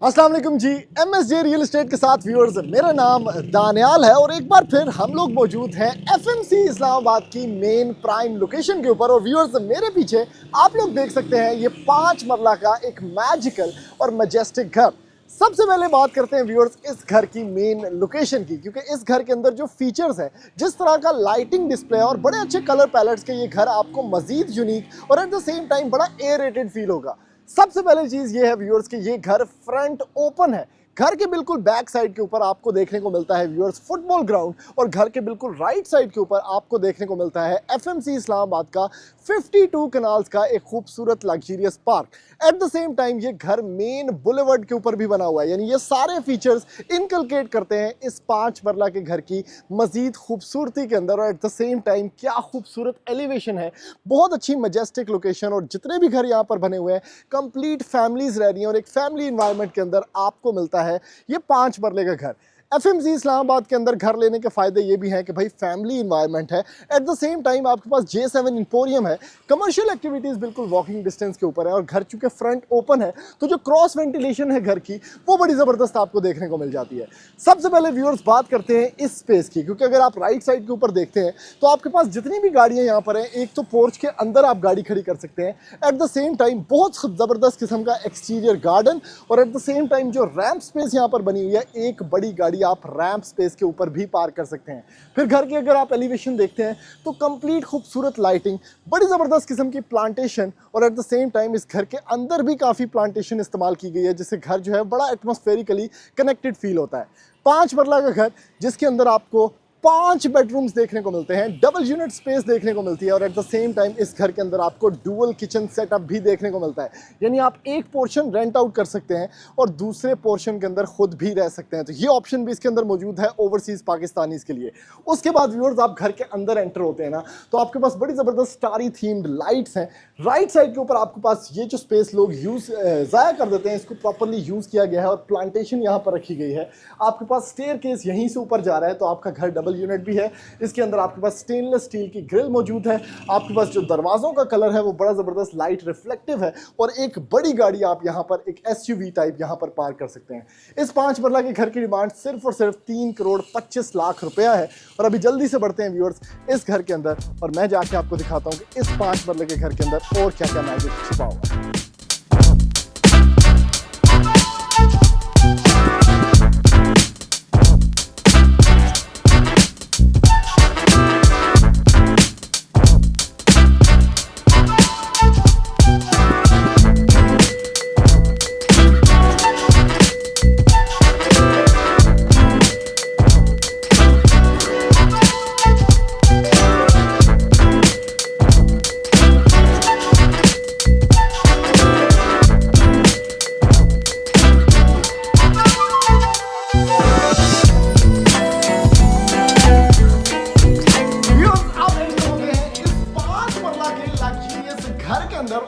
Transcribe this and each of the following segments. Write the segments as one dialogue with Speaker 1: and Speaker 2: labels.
Speaker 1: अस्सलाम वालेकुम जी। MSJ real estate के साथ व्यूअर्स, मेरा नाम दानियाल है और एक बार फिर हम लोग मौजूद हैं FMC इस्लामाबाद की मेन प्राइम लोकेशन के ऊपर। और व्यूअर्स, मेरे पीछे आप लोग देख सकते हैं ये 5 मरला का एक मैजिकल और मैजेस्टिक घर। सबसे पहले बात करते हैं व्यूअर्स इस घर की मेन लोकेशन की, क्योंकि इस घर के अंदर जो फीचर्स हैं, जिस तरह का लाइटिंग डिस्प्ले और बड़े अच्छे कलर पैलेट्स के ये घर आपको मजीद यूनिक और एट द सेम टाइम बड़ा एयरेटेड फील होगा। सबसे पहले चीज ये है व्यूअर्स कि ये घर फ्रंट ओपन है। घर के बिल्कुल बैक साइड के ऊपर आपको देखने को मिलता है व्यूअर्स फुटबॉल ग्राउंड, और घर के बिल्कुल राइट साइड के ऊपर आपको देखने को मिलता है FMC इस्लामाबाद का 52 कनाल्स का एक खूबसूरत luxurious park. At the same time ये घर मेन बुलेवर्ड के ऊपर भी बना हुआ है, यानी ये सारे फीचर्स इनकलकेट करते हैं इस 5 मरला के घर की मजीद खूबसूरती के अंदर। और एट द सेम टाइम क्या खूबसूरत एलिवेशन है, बहुत अच्छी मजेस्टिक लोकेशन, और जितने भी घर यहाँ पर बने हुए हैं कंप्लीट फैमिलीज रह रही हैं और एक फैमिली इन्वायरमेंट के अंदर आपको मिलता है ये 5 मरले का घर। FMC इस्लामाबाद के अंदर घर लेने के फायदे ये भी हैं कि भाई फैमिली इन्वायरमेंट है, एट द सेम टाइम आपके पास J7 इंपोरियम है, कमर्शियल एक्टिविटीज बिल्कुल वॉकिंग डिस्टेंस के ऊपर है, और घर चूंकि फ्रंट ओपन है तो जो क्रॉस वेंटिलेशन है घर की वो बड़ी ज़बरदस्त आपको देखने को मिल जाती है। सबसे पहले व्यूअर्स बात करते हैं इस स्पेस की, क्योंकि अगर आप राइट साइड के ऊपर देखते हैं तो आपके पास जितनी भी गाड़ियाँ यहाँ पर हैं, एक तो पोर्च के अंदर आप गाड़ी खड़ी कर सकते हैं, एट द सेम टाइम बहुत ज़बरदस्त किस्म का एक्सटीरियर गार्डन, और एट द सेम टाइम जो रैम्प स्पेस यहाँ पर बनी हुई है, एक बड़ी गाड़ी आप रैम्प स्पेस के ऊपर भी पार्क कर सकते हैं। फिर घर की अगर आप एलिवेशन देखते हैं तो कंप्लीट खूबसूरत लाइटिंग, बड़ी ज़बरदस्त किस्म की प्लांटेशन, और एट द सेम टाइम इस घर के अंदर भी काफ़ी प्लांटेशन इस्तेमाल की गई है, जिससे घर जो है बड़ा एटमॉस्फेरिकली कनेक्टेड फील होता है। 5 मरला का घर जिसके अंदर आपको 5 बेडरूम्स देखने को मिलते हैं, डबल यूनिट स्पेस देखने को मिलती है, और एट द सेम टाइम इस घर के अंदर आपको डुअल किचन सेटअप भी देखने को मिलता है, यानी आप एक पोर्शन रेंट आउट कर सकते हैं और दूसरे पोर्शन के अंदर खुद भी रह सकते हैं। तो ये ऑप्शन भी इसके अंदर मौजूद है ओवरसीज पाकिस्तानीज के लिए। उसके बाद व्यूअर्स आप घर के अंदर एंटर होते हैं ना, तो आपके पास बड़ी ज़बरदस्त स्टारी थीम्ड लाइट्स हैं। राइट साइड के ऊपर आपके पास ये जो स्पेस लोग ज़ाया कर देते हैं, इसको प्रॉपरली यूज़ किया गया है और प्लांटेशन यहाँ पर रखी गई है। आपके पास स्टेयर केस यहीं से ऊपर जा रहा है, तो आपका घर डबल यूनिट भी है। इसके अंदर आपके पास स्टेनलेस स्टील की ग्रिल मौजूद है। आपके पास जो दरवाजों का कलर है वो बड़ा ज़बरदस्त लाइट रिफ्लेक्टिव है, और एक बड़ी गाड़ी आप यहाँ पर एक SUV टाइप यहाँ पर पार्क कर सकते हैं। इस 5 मरला के घर की डिमांड सिर्फ और सिर्फ 3 करोड़ 25 लाख रुपया है। और अभी जल्दी से बढ़ते हैं व्यूअर्स इस घर के अंदर, और मैं जाके आपको दिखाता हूँ कि इस 5 मरले के घर के अंदर और क्या क्या मैजिक छुपा हुआ है।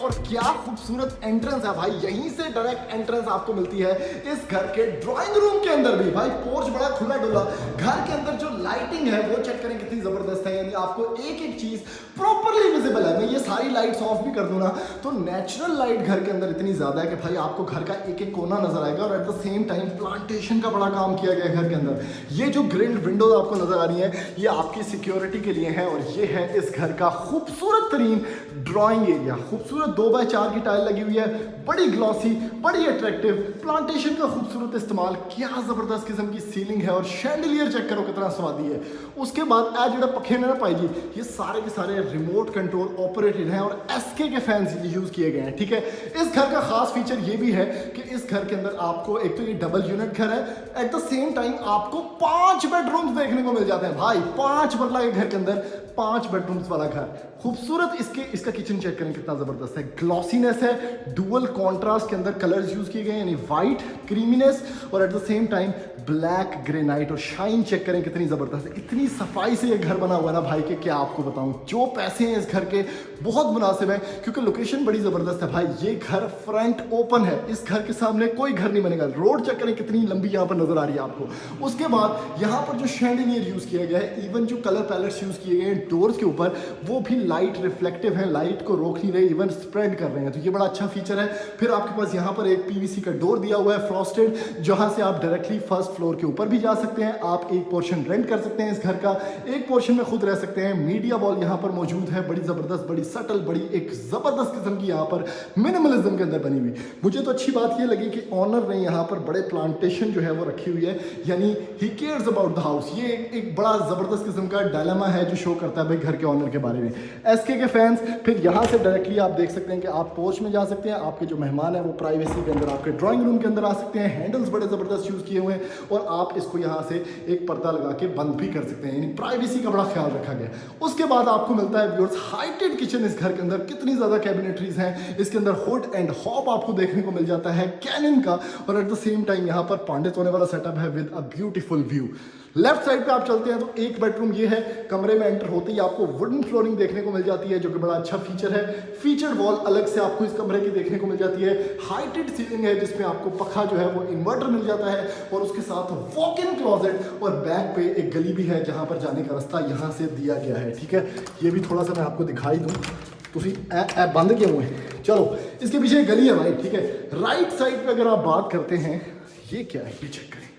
Speaker 1: और क्या खूबसूरत एंट्रेंस है भाई, यहीं से डायरेक्ट एंट्रेंस आपको मिलती है इस घर के ड्राइंग रूम के अंदर भी। भाई पोर्च बड़ा खुला डुला, घर के अंदर जो लाइटिंग है वो चेक करें कितनी जबरदस्त है, यानी आपको एक एक चीज प्रॉपरली विजिबल है। मैं ये सारी लाइट्स ऑफ भी कर दूं ना तो नेचुरल लाइट घर के अंदर इतनी ज्यादा है कि भाई आपको घर का एक एक कोना नजर आएगा, और at the same time plantation का बड़ा काम किया गया है घर के अंदर। ये जो ग्रिल्ड विंडोज आपको नजर आ रही है ये आपकी सिक्योरिटी के लिए है, और ये है इस घर का खूबसूरत तरीन ड्राइंग एरिया। खूबसूरत 2x4 की टाइल लगी हुई है, बड़ी ग्लॉसी, बड़ी अट्रैक्टिव, प्लांटेशन का खूबसूरत इस्तेमाल, क्या जबरदस्त किस्म की सीलिंग है, और शैंडलियर चेक करो कितना स्वादी है। उसके बाद ए जो पखे ने ना पाई जी, ये सारे के सारे रिमोट कंट्रोल ऑपरेटेड हैं, और SK के फैंस यूज किए गए हैं। ठीक है, इस घर का खास फीचर ये भी है कि इस घर के अंदर आपको एक तो ये डबल यूनिट घर है, एट द सेम टाइम आपको 5 बेडरूम्स देखने को मिल जाते हैं। भाई 5 मरला के घर के अंदर 5 बेडरूम्स वाला घर, खूबसूरत। इसका किचन चेक करें कितना जबरदस्त है, ग्लॉसीनेस है, डुअल कॉन्ट्रास्ट के अंदर कलर्स यूज किए गए हैं, यानी व्हाइट क्रीमीनेस और at the same time black granite, और शाइन चेक करें कितनी जबरदस्त है। इतनी सफाई से ये घर बना हुआ है ना भाई कि क्या आपको बताऊं, जो पैसे हैं इस घर के बहुत मुनासिब है, क्योंकि लोकेशन बड़ी ज़बरदस्त है भाई। ये घर फ्रंट ओपन है, इस घर के सामने कोई घर नहीं बनेगा। रोड चेक करें कितनी लंबी यहाँ पर नजर आ रही है आपको। उसके बाद यहाँ पर जो शैंडिलियर यूज़ किया गया है, इवन जो कलर पैलेट्स यूज़ किए गए हैं डोर्स के ऊपर, वो भी लाइट रिफ्लेक्टिव है, लाइट को रोक नहीं रहे, इवन स्प्रेड कर रहे हैं, तो ये बड़ा अच्छा फीचर है। फिर आपके पास यहाँ पर एक पीवीसी का डोर दिया हुआ है फ्रॉस्टेड, जहाँ से आप डायरेक्टली फर्स्ट फ्लोर के ऊपर भी जा सकते हैं। आप एक पोर्शन रेंट कर सकते हैं इस घर का, एक पोर्शन में खुद रह सकते हैं। मीडिया वॉल यहाँ पर मौजूद है, बड़ी ज़बरदस्त, बड़ी सटल, बड़ी एक ज़बरदस्त किस्म की यहाँ पर मिनिमलिज्म के अंदर बनी हुई। मुझे तो अच्छी बात ये लगी कि ऑनर ने यहाँ पर बड़े प्लांटेशन जो है वो रखी हुई है, यानी he cares about the house. ये एक बड़ा ज़बरदस्त किस्म का डायलेमा है जो शो करता है भाई घर के ऑनर के बारे में। एसके के फैंस, फिर यहाँ से डायरेक्टली आप देख सकते हैं कि आप पोर्च में जा सकते हैं। आपके जो मेहमान हैं वो प्राइवेसी के अंदर आपके ड्राइंग रूम के अंदर आ सकते हैं। हैंडल्स बड़े ज़बरदस्त यूज़ किए हुए हैं और आप इसको यहाँ से एक पर्दा लगा के बंद भी कर सकते हैं, यानी प्राइवेसी का बड़ा ख्याल रखा गया। उसके बाद आपको मिलता है व्यूअर्स हाइटेड किचन। इस घर के अंदर कितनी ज़्यादा कैबिनेटरीज हैं, इसके अंदर हुड एंड हॉब आपको देखने को मिल जाता है कैनन का, और एट द सेम टाइम यहाँ पर पांडित होने वाला सेटअप है with a beautiful view. Left side पे आप चलते हैं तो एक बेडरूम ये है। कमरे में एंटर होते ही आपको वुडन फ्लोरिंग देखने को मिल जाती है, जो कि बड़ा अच्छा फीचर है। फीचर्ड वॉल अलग से आपको इस कमरे की देखने को मिल जाती है। हाइटेड सीलिंग है जिसमें आपको पखा जो है वो इन्वर्टर मिल जाता है, और उसके साथ वॉक इन क्लोजेट, और बैक पे एक गली भी है जहाँ पर जाने का रास्ता यहाँ से दिया गया है। ठीक है, ये भी थोड़ा सा मैं आपको दिखाई दूँ, बंद किए हुए हैं। चलो, इसके पीछे एक गली है भाई। ठीक है, राइट साइड पे अगर आप बात करते हैं, ये क्या है, ये चेक करें,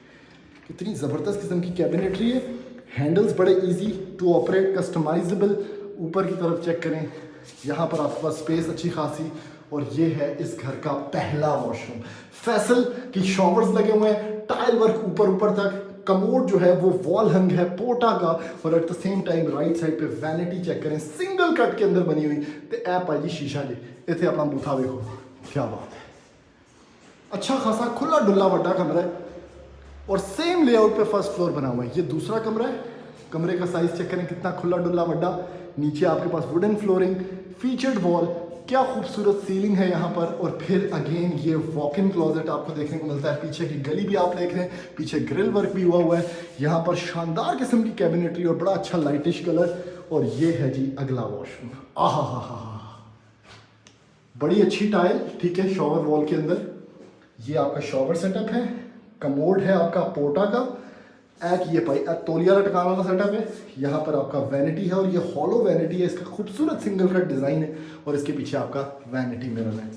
Speaker 1: कितनी ज़बरदस्त किस्म की कैबिनेटरी है। हैंडल्स बड़े इजी टू ऑपरेट, कस्टमाइजेबल। ऊपर की तरफ चेक करें, यहाँ पर आपके पास स्पेस अच्छी खासी, और ये है इस घर का पहला वॉशरूम। फैसल की शॉवर्स लगे हुए हैं, टाइल वर्क ऊपर तक। कमोड जो है वो वॉल हंग है पोटा का, और at the same time right side पे वैनिटी चेक करें, सिंगल कट के अंदर बनी हुई। तो ऐ पाई जी शीशा जी, इतने अपना बूथा देखो, क्या बात है। अच्छा खासा खुला डुल्ला बड़ा कमरा है, और सेम लेआउट पे फर्स्ट फ्लोर बना हुआ है। ये दूसरा कमरा है, कमरे का साइज चेक करें कितना खुला डुल्ला बड़ा। नीचे आपके पास वुडन फ्लोरिंग, फीचर्ड वॉल, क्या खूबसूरत सीलिंग है यहाँ पर। और फिर अगेन ये वॉक इन क्लोजेट आपको देखने को मिलता है। पीछे की गली भी आप देख रहे हैं, पीछे ग्रिल वर्क भी हुआ है। यहाँ पर शानदार किस्म की कैबिनेटरी और बड़ा अच्छा लाइटिश कलर। और ये है जी अगला वॉशरूम। आहा हा हा, बड़ी अच्छी टाइल। ठीक है, शॉवर वॉल के अंदर ये आपका शॉवर सेटअप है। कमोड है आपका पोटा का, एक ये पाई तौलिया लटकाने वाला सेटअप है। यहाँ पर आपका वैनिटी है, और ये हॉलो वैनिटी है, इसका खूबसूरत सिंगल कट डिज़ाइन है, और इसके पीछे आपका वैनिटी मिरर है।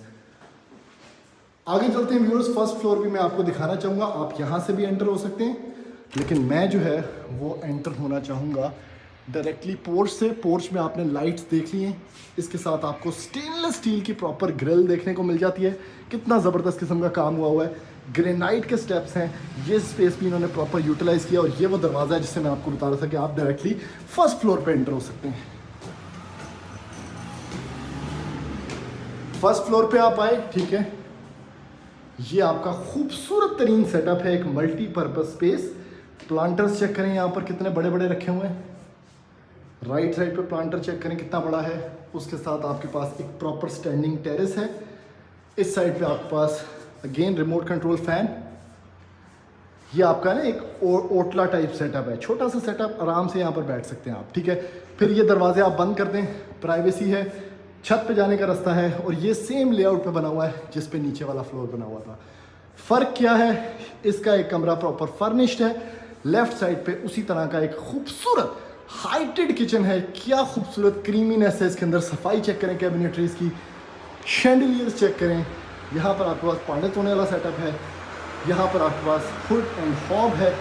Speaker 1: आगे चलते हैं व्यूअर्स, फर्स्ट फ्लोर भी मैं आपको दिखाना चाहूँगा। आप यहाँ से भी एंटर हो सकते हैं, लेकिन मैं जो है वो एंटर होना चाहूँगा डायरेक्टली पोर्च से। पोर्च में आपने लाइट्स देख ली हैं, इसके साथ आपको स्टेनलेस स्टील की प्रॉपर ग्रिल देखने को मिल जाती है। कितना ज़बरदस्त किस्म का काम हुआ है, ग्रेनाइट के स्टेप्स हैं। ये स्पेस भी इन्होंने प्रॉपर यूटिलाइज किया, और ये वो दरवाज़ा है जिससे मैं आपको बता रहा था कि आप डायरेक्टली फर्स्ट फ्लोर पे एंटर हो सकते हैं। फर्स्ट फ्लोर पे आप आए, ठीक है, ये आपका खूबसूरत तरीन सेटअप है, एक मल्टीपर्पज स्पेस। प्लांटर्स चेक करें यहाँ पर कितने बड़े बड़े रखे हुए हैं। राइट साइड पे प्लांटर चेक करें कितना बड़ा है। उसके साथ आपके पास एक प्रॉपर स्टैंडिंग टेरेस है। इस साइड पे आपके पास अगेन रिमोट कंट्रोल फैन। ये आपका ना एक ओटला टाइप सेटअप है, छोटा सा सेटअप, आराम से यहाँ पर बैठ सकते हैं आप। ठीक है, फिर ये दरवाजे आप बंद कर दें, प्राइवेसी है। छत पे जाने का रास्ता है, और ये सेम लेआउट पे बना हुआ है जिस पे नीचे वाला फ्लोर बना हुआ था। फ़र्क क्या है, इसका एक कमरा प्रॉपर फर्निश्ड है। लेफ्ट साइड पे उसी तरह का एक खूबसूरत हाइटेड किचन है। क्या खूबसूरत क्रीमीनेस है इसके अंदर। सफाई चेक करें कैबिनेटरीज की, शैंडिलियर्स चेक करें। यहाँ पर आपके पास पांडित होने वाला सेटअप है। यहाँ पर आपके पास हुड एंड हॉब है,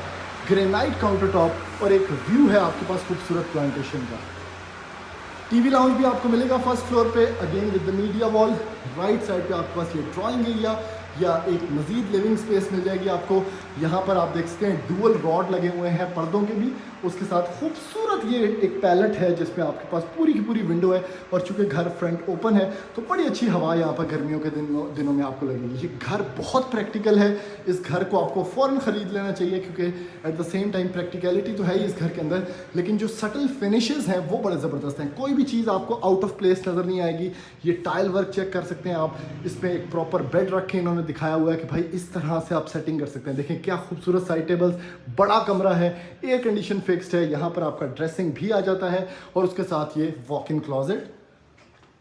Speaker 1: ग्रेनाइट काउंटर टॉप, और एक व्यू है आपके पास खूबसूरत प्लांटेशन का। टीवी लाउंज भी आपको मिलेगा फर्स्ट फ्लोर पे, again with the media wall. Right side पे आपके पास ये ड्राइंग एरिया या एक मजीद लिविंग स्पेस मिल जाएगी आपको। यहाँ पर आप देख सकते हैं डुअल रॉड लगे हुए हैं पर्दों के भी। उसके साथ खूबसूरत ये एक पैलेट है जिसमें आपके पास पूरी की पूरी विंडो है, और चूंकि घर फ्रंट ओपन है तो बड़ी अच्छी हवा यहाँ पर गर्मियों के दिनों में आपको लगेगी। ये घर बहुत प्रैक्टिकल है। इस घर को आपको फ़ौरन ख़रीद लेना चाहिए, क्योंकि at the same time practicality तो है ही इस घर के अंदर, लेकिन जो सटल फिनिशेस हैं वो बड़े ज़बरदस्त हैं। कोई भी चीज़ आपको आउट ऑफ प्लेस नज़र नहीं आएगी। ये टाइल वर्क चेक कर सकते हैं आप, इसमें एक प्रॉपर बेड रखे इन्होंने दिखाया हुआ है कि भाई इस तरह से आप सेटिंग कर सकते हैं। देखें क्या खूबसूरत साइड टेबल्स, बड़ा कमरा है, एयर कंडीशन फिक्स्ड है, यहाँ पर आपका ड्रेसिंग भी आ जाता है और उसके साथ ये वॉक इन क्लॉजेट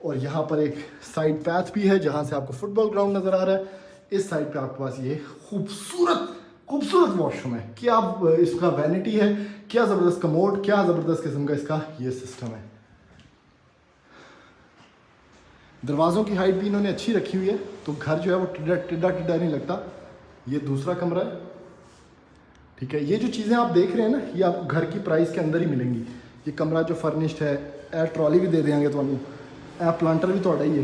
Speaker 1: और यहाँ पर एक साइड पैथ भी है जहाँ से आपको फुटबॉल ग्राउंड नज़र आ रहा है। इस साइड पे आपके पास ये खूबसूरत वॉशरूम है। क्या इसका वैनिटी है, क्या ज़बरदस्त कमोड, क्या ज़बरदस्त किस्म का इसका ये सिस्टम है। दरवाज़ों की हाइट भी इन्होंने अच्छी रखी हुई है तो घर जो है वो टिड्डा नहीं लगता। ये दूसरा कमरा है, ठीक है। ये जो चीज़ें आप देख रहे हैं ना, ये आपको घर की प्राइस के अंदर ही मिलेंगी। ये कमरा जो फर्निश्ड है, एयर ट्रॉली भी दे देंगे तो एयर प्लांटर भी तो ही है,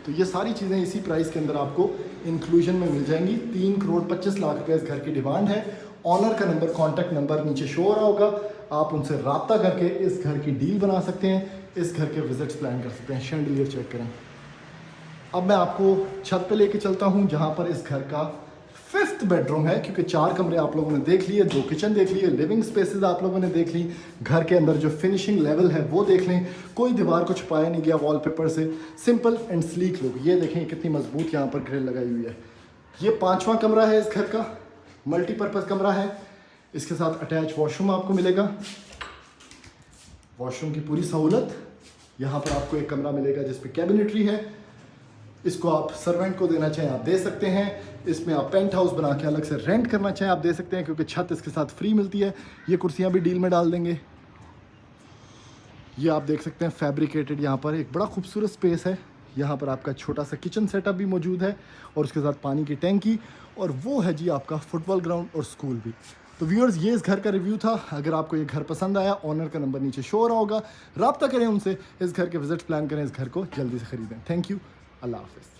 Speaker 1: तो ये सारी चीज़ें इसी प्राइस के अंदर आपको इंक्लूजन में मिल जाएंगी। 3,25,00,000 रुपये इस घर की डिमांड है। ऑनर का नंबर, कॉन्टैक्ट नंबर नीचे शो हो रहा होगा, आप उनसे रब्ता करके इस घर की डील बना सकते हैं, इस घर के विजिट्स प्लान कर सकते हैं। शैंडलियर चेक करें। अब मैं आपको छत पे लेके चलता हूँ जहाँ पर इस घर का 5th बेडरूम है, क्योंकि 4 कमरे आप लोगों ने देख लिए, 2 किचन देख लिए, लिविंग स्पेसेस आप लोगों ने देख ली, घर के अंदर जो फिनिशिंग लेवल है वो देख लें। कोई दीवार को छुपाया नहीं गया वॉलपेपर से, सिंपल एंड स्लीक लुक। ये देखें कितनी मजबूत यहाँ पर ग्रिल लगाई हुई है। ये 5वां कमरा है इस घर का, मल्टीपर्पज़ कमरा है। इसके साथ अटैच वॉशरूम आपको मिलेगा, वॉशरूम की पूरी सहूलत। यहाँ पर आपको एक कमरा मिलेगा जिसपे कैबिनेटरी है, इसको आप सर्वेंट को देना चाहें आप दे सकते हैं। इसमें आप पेंट हाउस बना के अलग से रेंट करना चाहें आप दे सकते हैं, क्योंकि छत इसके साथ फ्री मिलती है। ये कुर्सियाँ भी डील में डाल देंगे। ये आप देख सकते हैं फैब्रिकेटेड, यहाँ पर एक बड़ा खूबसूरत स्पेस है। यहाँ पर आपका छोटा सा किचन सेटअप भी मौजूद है और उसके साथ पानी की टैंकी, और वो है जी आपका फुटबॉल ग्राउंड और स्कूल भी। तो व्यूअर्स, ये इस घर का रिव्यू था। अगर आपको ये घर पसंद आया, ऑनर का नंबर नीचे शो हो रहा होगा, रब्ता करें उनसे, इस घर के विजिट प्लान करें, इस घर को जल्दी से खरीदें। थैंक यू, अल्लाह हाफिज़।